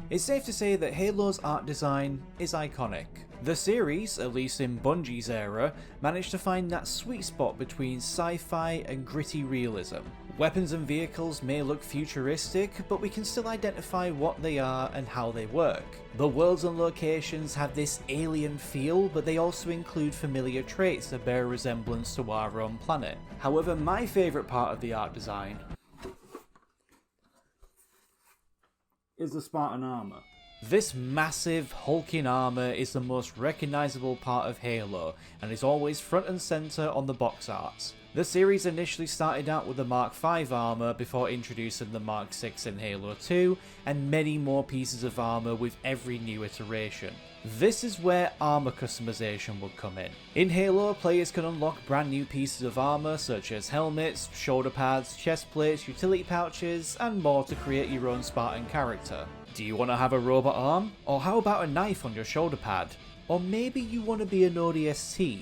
It's safe to say that Halo's art design is iconic. The series, at least in Bungie's era, managed to find that sweet spot between sci-fi and gritty realism. Weapons and vehicles may look futuristic, but we can still identify what they are and how they work. The worlds and locations have this alien feel, but they also include familiar traits that bear a resemblance to our own planet. However, my favourite part of the art design is the Spartan armour. This massive, hulking armour is the most recognisable part of Halo, and is always front and centre on the box art. The series initially started out with the Mark V armour before introducing the Mark VI in Halo 2, and many more pieces of armour with every new iteration. This is where armour customization would come in. In Halo, players can unlock brand new pieces of armour such as helmets, shoulder pads, chest plates, utility pouches, and more to create your own Spartan character. Do you want to have a robot arm? Or how about a knife on your shoulder pad? Or maybe you want to be an ODST?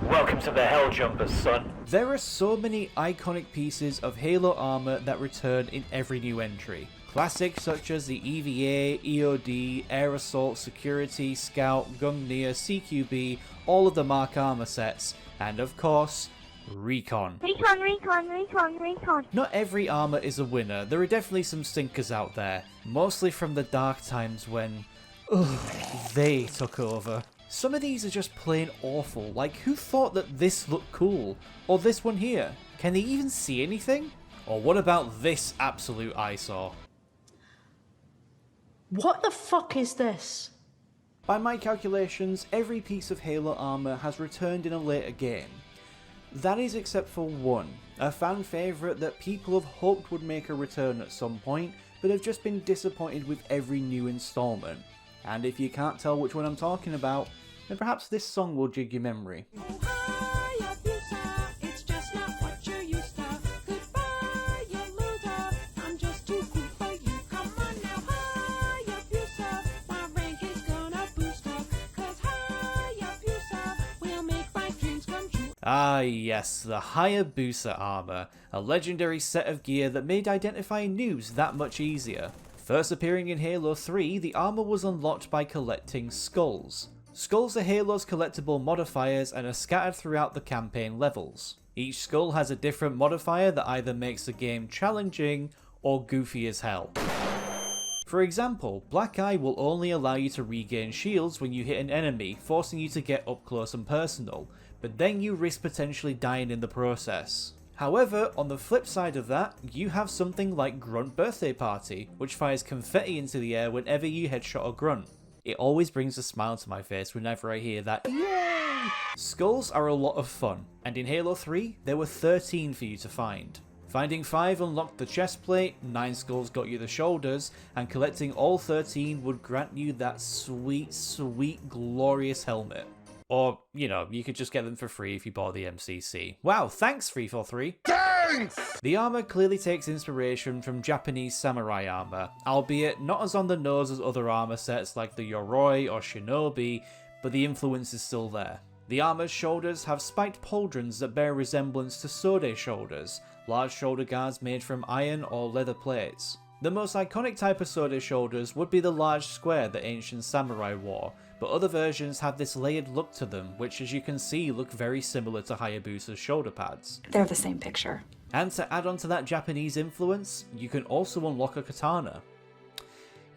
Welcome to the Hell Jumpers, son. There are so many iconic pieces of Halo armour that return in every new entry. Classics such as the EVA, EOD, Air Assault, Security, Scout, Gungnir, CQB, all of the Mark armour sets, and of course, Recon. Recon. Not every armour is a winner. There are definitely some stinkers out there, mostly from the dark times when they took over. Some of these are just plain awful, like who thought that this looked cool? Or this one here? Can they even see anything? Or what about this absolute eyesore? What the fuck is this? By my calculations, every piece of Halo armour has returned in a later game. That is except for one, a fan favourite that people have hoped would make a return at some point, but have just been disappointed with every new instalment. And if you can't tell which one I'm talking about, then perhaps this song will jig your memory. Ah yes, the Hayabusa armour, a legendary set of gear that made identifying noobs that much easier. First appearing in Halo 3, the armour was unlocked by collecting skulls. Skulls are Halo's collectible modifiers and are scattered throughout the campaign levels. Each skull has a different modifier that either makes the game challenging or goofy as hell. For example, Black Eye will only allow you to regain shields when you hit an enemy, forcing you to get up close and personal, but then you risk potentially dying in the process. However, on the flip side of that, you have something like Grunt Birthday Party, which fires confetti into the air whenever you headshot a grunt. It always brings a smile to my face whenever I hear that yay! Skulls are a lot of fun, and in Halo 3, there were 13 for you to find. Finding 5 unlocked the chest plate, 9 skulls got you the shoulders, and collecting all 13 would grant you that sweet, sweet, glorious helmet. Or, you know, you could just get them for free if you bought the MCC. Wow, thanks 343! Thanks! The armour clearly takes inspiration from Japanese samurai armour, albeit not as on the nose as other armour sets like the Yoroi or Shinobi, but the influence is still there. The armour's shoulders have spiked pauldrons that bear resemblance to Sode shoulders, large shoulder guards made from iron or leather plates. The most iconic type of Sode shoulders would be the large square that ancient samurai wore, but other versions have this layered look to them, which as you can see look very similar to Hayabusa's shoulder pads. They're the same picture. And to add on to that Japanese influence, you can also unlock a katana.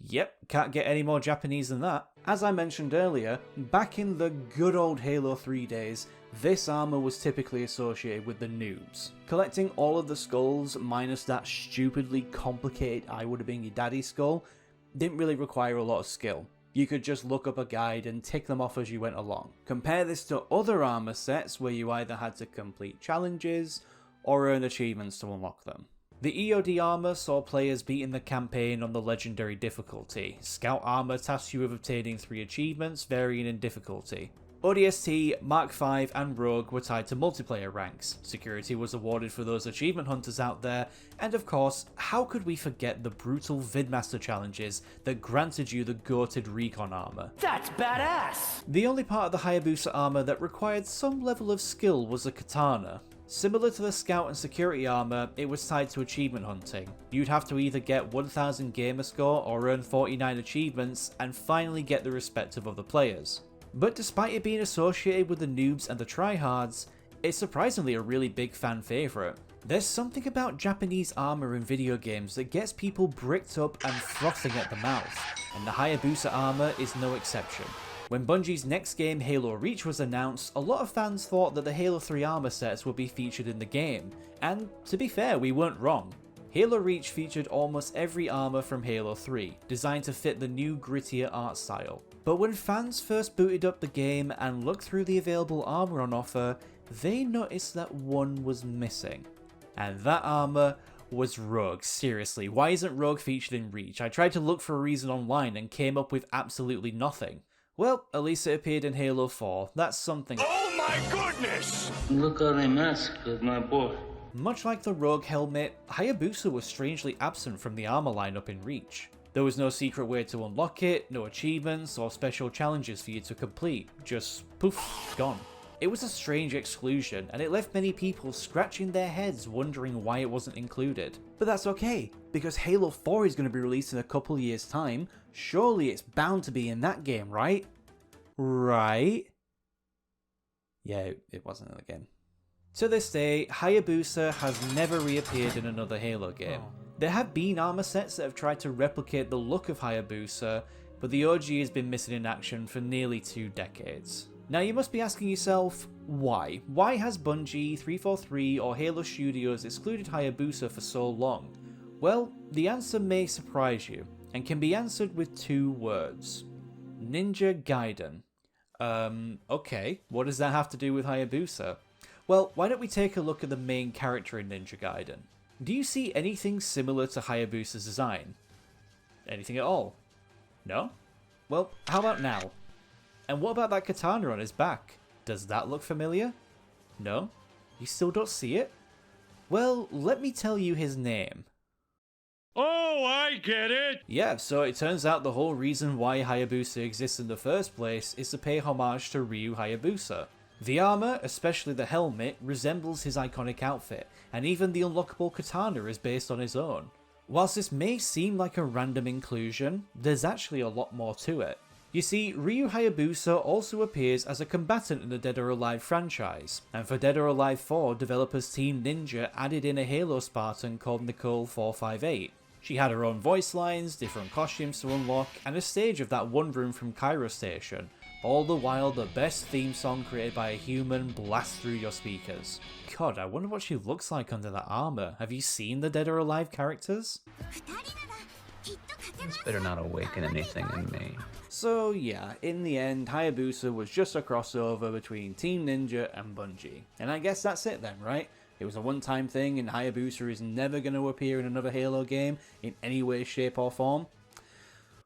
Yep, can't get any more Japanese than that. As I mentioned earlier, back in the good old Halo 3 days, this armour was typically associated with the noobs. Collecting all of the skulls, minus that stupidly complicated I would have been your daddy skull, didn't really require a lot of skill. You could just look up a guide and tick them off as you went along. Compare this to other armour sets where you either had to complete challenges or earn achievements to unlock them. The EOD armour saw players beating the campaign on the legendary difficulty. Scout armour tasked you with obtaining 3 achievements varying in difficulty. ODST, Mark V and Rogue were tied to multiplayer ranks. Security was awarded for those achievement hunters out there, and of course, how could we forget the brutal Vidmaster challenges that granted you the goated Recon armour? That's badass! The only part of the Hayabusa armour that required some level of skill was a katana. Similar to the Scout and Security armor, it was tied to achievement hunting. You'd have to either get 1000 gamer score or earn 49 achievements and finally get the respect of other players. But despite it being associated with the noobs and the tryhards, it's surprisingly a really big fan favourite. There's something about Japanese armor in video games that gets people bricked up and frothing at the mouth, and the Hayabusa armor is no exception. When Bungie's next game, Halo Reach, was announced, a lot of fans thought that the Halo 3 armor sets would be featured in the game, and to be fair, we weren't wrong. Halo Reach featured almost every armor from Halo 3, designed to fit the new grittier art style. But when fans first booted up the game and looked through the available armor on offer, they noticed that one was missing. And that armor was Rogue. Seriously, why isn't Rogue featured in Reach? I tried to look for a reason online and came up with absolutely nothing. Well, at least it appeared in Halo 4. That's something. Oh my goodness! Look how they massacred my boy. Much like the Rogue helmet, Hayabusa was strangely absent from the armor lineup in Reach. There was no secret way to unlock it, no achievements or special challenges for you to complete. Just poof, gone. It was a strange exclusion, and it left many people scratching their heads wondering why it wasn't included. But that's okay, because Halo 4 is going to be released in a couple years' time. Surely it's bound to be in that game, right? Right? Yeah, it wasn't in the game. To this day, Hayabusa has never reappeared in another Halo game. There have been armor sets that have tried to replicate the look of Hayabusa, but the OG has been missing in action for nearly 2 decades. Now you must be asking yourself, why? Why has Bungie, 343 or Halo Studios excluded Hayabusa for so long? Well, the answer may surprise you, and can be answered with 2 words. Ninja Gaiden. Okay, what does that have to do with Hayabusa? Well, why don't we take a look at the main character in Ninja Gaiden? Do you see anything similar to Hayabusa's design? Anything at all? No? Well, how about now? And what about that katana on his back? Does that look familiar? No? You still don't see it? Well, let me tell you his name. Oh, I get it! Yeah, so it turns out the whole reason why Hayabusa exists in the first place is to pay homage to Ryu Hayabusa. The armor, especially the helmet, resembles his iconic outfit, and even the unlockable katana is based on his own. Whilst this may seem like a random inclusion, there's actually a lot more to it. You see, Ryu Hayabusa also appears as a combatant in the Dead or Alive franchise, and for Dead or Alive 4, developers Team Ninja added in a Halo Spartan called Nicole 458. She had her own voice lines, different costumes to unlock, and a stage of that one room from Cairo Station, all the while the best theme song created by a human blasts through your speakers. God, I wonder what she looks like under that armor. Have you seen the Dead or Alive characters? This better not awaken anything in me. So yeah, in the end, Hayabusa was just a crossover between Team Ninja and Bungie. And I guess that's it then, right? It was a one-time thing and Hayabusa is never going to appear in another Halo game in any way, shape or form?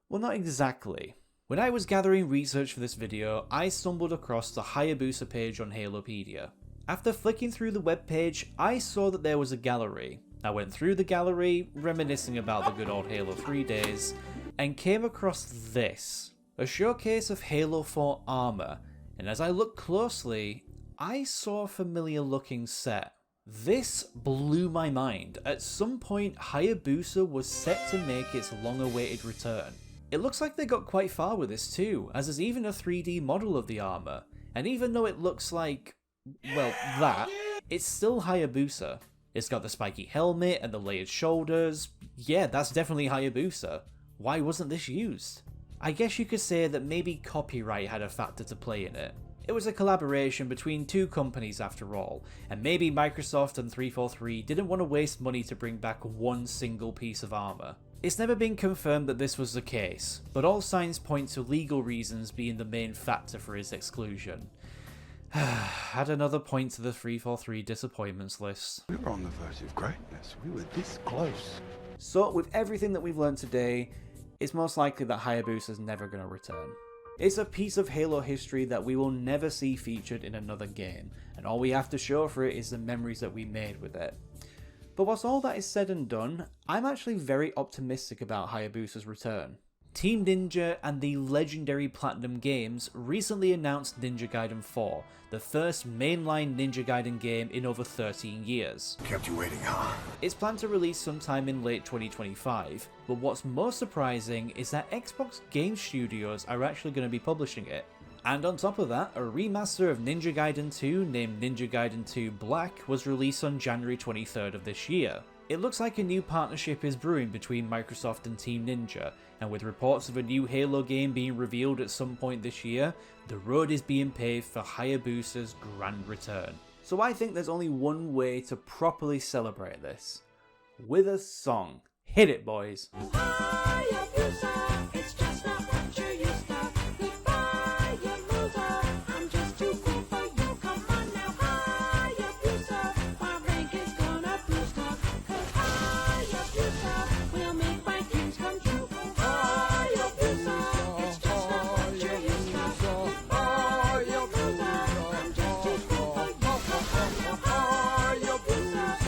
Well, not exactly. When I was gathering research for this video, I stumbled across the Hayabusa page on Halopedia. After flicking through the webpage, I saw that there was a gallery. I went through the gallery, reminiscing about the good old Halo 3 days, and came across this. A showcase of Halo 4 armor, and as I looked closely, I saw a familiar looking set. This blew my mind. At some point, Hayabusa was set to make its long-awaited return. It looks like they got quite far with this too, as there's even a 3D model of the armor, and even though it looks like, well, that, it's still Hayabusa. It's got the spiky helmet and the layered shoulders. Yeah, that's definitely Hayabusa. Why wasn't this used? I guess you could say that maybe copyright had a factor to play in it. It was a collaboration between 2 companies after all, and maybe Microsoft and 343 didn't want to waste money to bring back one single piece of armor. It's never been confirmed that this was the case, but all signs point to legal reasons being the main factor for his exclusion. Add another point to the 343 disappointments list. We were on the verge of greatness. We were this close. So with everything that we've learned today, it's most likely that Hayabusa is never going to return. It's a piece of Halo history that we will never see featured in another game, and all we have to show for it is the memories that we made with it. But once all that is said and done, I'm actually very optimistic about Hayabusa's return. Team Ninja and the legendary Platinum Games recently announced Ninja Gaiden 4, the first mainline Ninja Gaiden game in over 13 years. Kept you waiting, huh? It's planned to release sometime in late 2025, but what's most surprising is that Xbox Game Studios are actually going to be publishing it. And on top of that, a remaster of Ninja Gaiden 2 named Ninja Gaiden 2 Black was released on January 23rd of this year. It looks like a new partnership is brewing between Microsoft and Team Ninja, and with reports of a new Halo game being revealed at some point this year, the road is being paved for Hayabusa's grand return. So I think there's only one way to properly celebrate this. With a song. Hit it, boys!